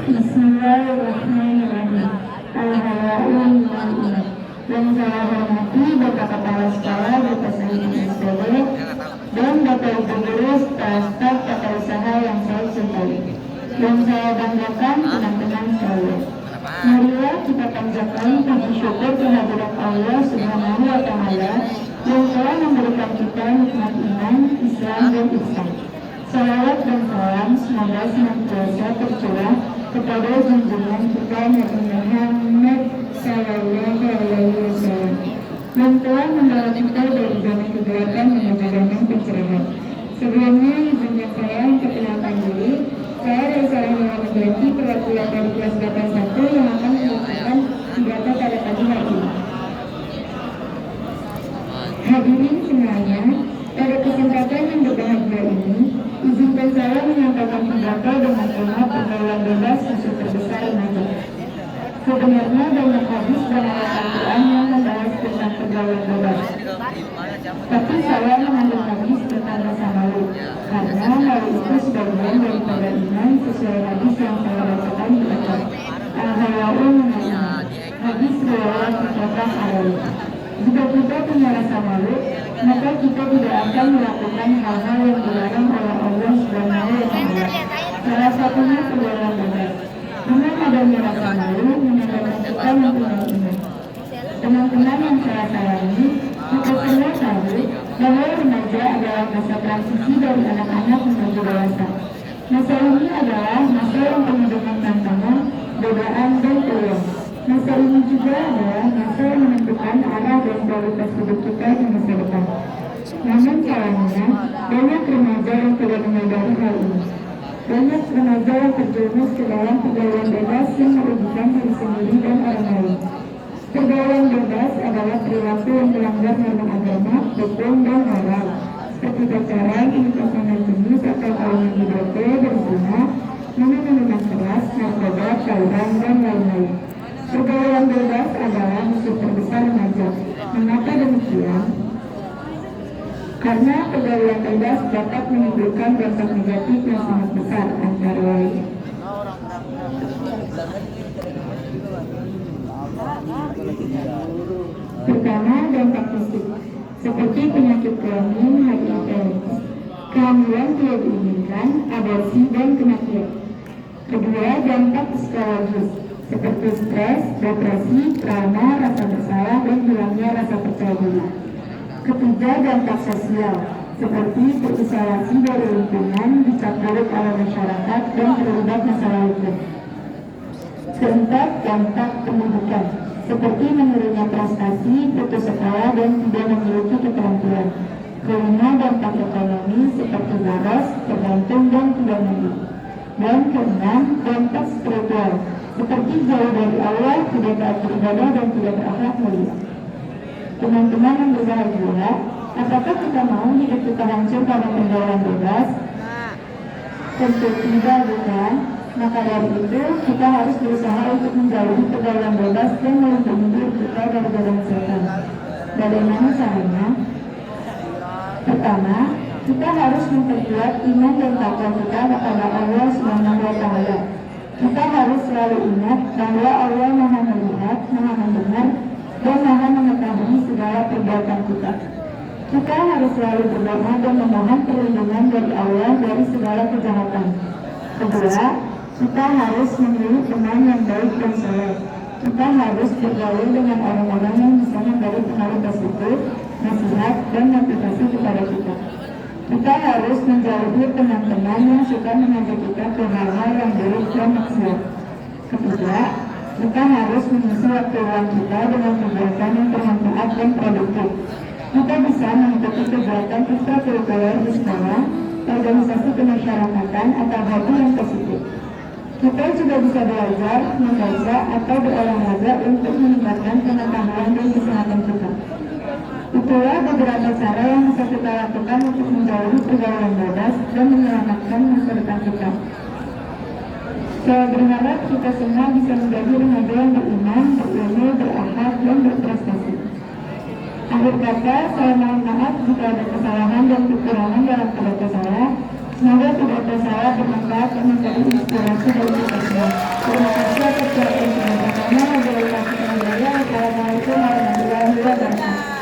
Bismillahirrahmanirrahim. Al-Haya'un wal-Iman. Yang saya hormati Bapak Kepala Sekolah, Bapak Sayyid SPD, dan Bapak Ibu Guru staf tata usaha yang saya cintai. Yang saya banggakan teman-teman sekalian. Marilah kita panjatkan puji syukur kehadirat Allah Subhanahu wa Ta'ala yang telah memberikan kita nikmat iman, Islam dan ihsan. Salawat dan salam semoga senantiasa tercurah kepada junjungan kita Nabi Muhammad Sallallahu Alaihi Wasallam yang telah membawa kita dari zaman kegelapan menuju zaman pencerahan. Sebelumnya izinkan saya memperkenalkan diri. Saya dari Salah Mengganti perwakilan dari kelas 81 yang akan menyampaikan pidato pada pagi hari ini. Hadirin semuanya, pada kesempatan yang berbahagia ini, izinkan saya menyampaikan pidato dengan tema pergaulan bebas musuh terbesar remaja. Sebenarnya banyak hadis dan ayat Al-Quran yang membahas tentang pergaulan bebas. Tapi saya mengambil hadis tentang rasa malu, karena malu itu sebagian daripada iman sesuai hadis yang saya bacakan di atas. Al-Haya'un wal-Iman. Hadis riwayat Muttafaq alaih. Jika kita punya rasa malu, maka kita tidak akan melakukan hal-hal yang dilarang oleh Allah Subhanahu wa Ta'ala. Salah satunya pergaulan bebas. Dengan adanya rasa malu menyebabkan kita mempunyai iman. Teman-teman yang saya sayangi, kita semua tahu bahwa remaja adalah masa transisi dari anak-anak menuju dewasa. Masa ini adalah masa yang penuh dengan tantangan, godaan, dan peluang. Masa ini juga adalah masa yang menentukan arah dan kualitas hidup kita di masa depan. Namun sayangnya, banyak remaja yang tidak menyadari hal ini. Banyak remaja yang terjerumus ke dalam pergaulan bebas yang merugikan diri sendiri dan orang lain. Pergaulan bebas adalah perilaku yang melanggar norma agama, hukum, dan moral, seperti pacaran, menikah sama jenis atau kaum yang berzina, minum-minuman keras, narkoba, tawuran, dan lain-lain. Pergaulan bebas adalah musuh terbesar remaja. Mengapa demikian? Karena pergaulan bebas dapat menimbulkan dampak negatif yang sangat besar, antara lain pertama, dampak fisik seperti penyakit kelamin, HIV, kehamilan tidak diinginkan, aborsi, dan kematian. Kedua, dampak psikologis seperti stres, depresi, trauma, rasa bersalah, dan hilangnya rasa percaya diri. Ketiga, dampak sosial seperti terisolasi dari lingkungan, dicap buruk oleh masyarakat, dan terlibat masalah hukum. Keempat, dampak pendidikan seperti menurunnya prestasi, putus sekolah, dan tidak memiliki keterampilan. Kelima, dampak ekonomi seperti boros, tergantung, dan tidak mandiri. Dan keenam, dampak spiritual seperti jauh dari Allah, tidak taat beribadah, dan tidak berakhlak mulia. Teman-teman yang berbahagia, apakah kita mau hidup kita hancur pada pergaulan bebas? Tentu tidak, bukan? Maka dari itu, kita harus berusaha untuk menjauhi pergaulan bebas dan melindungi diri kita dari godaan setan. Bagaimana caranya? Pertama, kita harus memperkuat iman dan takwa kita kepada Allah Subhanahu wa Ta'ala. Kita harus selalu ingat bahwa Allah Maha melihat, Maha mendengar, dan Maha mengetahui segala perbuatan kita. Kita harus selalu berdoa dan memohon perlindungan dari Allah dari segala kejahatan. Kedua, kita harus memilih teman yang baik dan soleh. Kita harus bergaul dengan orang-orang yang bisa memberi pengaruh positif, nasihat, dan motivasi kepada kita. Kita harus menjauhi teman-teman yang suka mengajak kita ke hal-hal yang buruk dan maksiat. Ketiga, kita harus mengisi waktu luang kita dengan kegiatan yang bermanfaat dan produktif. Kita bisa mengikuti kegiatan ekstrakurikuler di sekolah, organisasi kemasyarakatan, atau hobi yang positif. Kita juga bisa belajar, membaca, atau berolahraga untuk meningkatkan pengetahuan dan kesehatan kita. Itulah beberapa cara yang bisa kita lakukan untuk menjauhi pergaulan bebas dan menyelamatkan masa depan kita. Saya berharap kita semua bisa menjadi remaja yang beriman, berilmu, berakhlak, dan berprestasi. Akhir kata, saya mohon maaf jika ada kesalahan dan kekurangan dalam pidato saya. Semoga pidato saya bermanfaat dan menjadi inspirasi bagi kita. Islam. Terima kasih atas perhatian. Assalamualaikum warahmatullahi wabarakatuh.